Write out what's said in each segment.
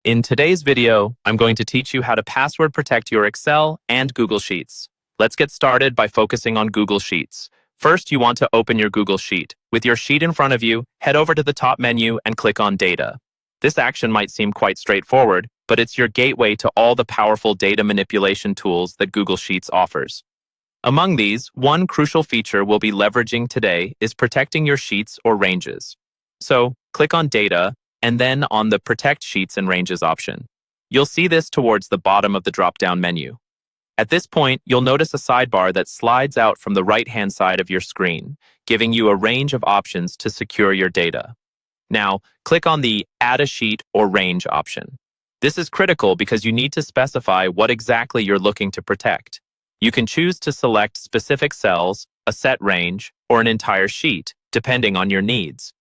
In today's video, I'm going to teach you how to password protect your Excel and Google Sheets. Let's get started by focusing on Google Sheets. First, you want to open your Google Sheet. With your sheet in front of you, head over to the top menu and click on Data. This action might seem quite straightforward, but it's your gateway to all the powerful data manipulation tools that Google Sheets offers. Among these, one crucial feature we'll be leveraging today is protecting your sheets or ranges. So, click on Data, and then on the Protect Sheets and Ranges option. You'll see this towards the bottom of the drop-down menu. At this point, you'll notice a sidebar that slides out from the right-hand side of your screen, giving you a range of options to secure your data. Now, click on the Add a Sheet or Range option. This is critical because you need to specify what exactly you're looking to protect. You can choose to select specific cells, a set range, or an entire sheet, depending on your needs.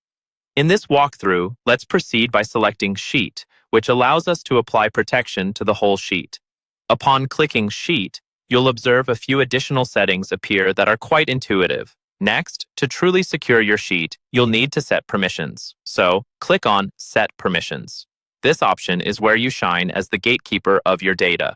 In this walkthrough, let's proceed by selecting Sheet, which allows us to apply protection to the whole sheet. Upon clicking Sheet, you'll observe a few additional settings appear that are quite intuitive. Next, to truly secure your sheet, you'll need to set permissions. So, click on Set Permissions. This option is where you shine as the gatekeeper of your data.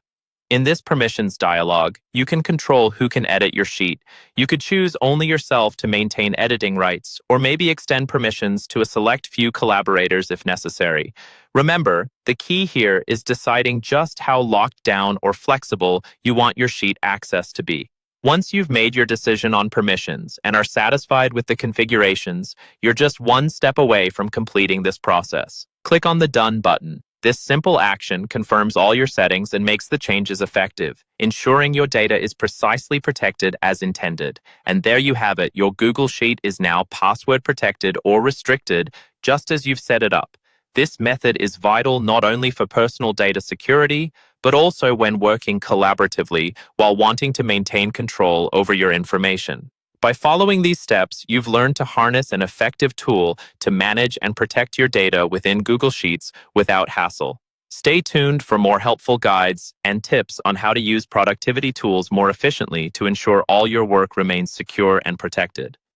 In this permissions dialog, you can control who can edit your sheet. You could choose only yourself to maintain editing rights, or maybe extend permissions to a select few collaborators if necessary. Remember, the key here is deciding just how locked down or flexible you want your sheet access to be. Once you've made your decision on permissions and are satisfied with the configurations, you're just one step away from completing this process. Click on the Done button. This simple action confirms all your settings and makes the changes effective, ensuring your data is precisely protected as intended. And there you have it, your Google Sheet is now password protected or restricted, just as you've set it up. This method is vital not only for personal data security, but also when working collaboratively while wanting to maintain control over your information. By following these steps, you've learned to harness an effective tool to manage and protect your data within Google Sheets without hassle. Stay tuned for more helpful guides and tips on how to use productivity tools more efficiently to ensure all your work remains secure and protected.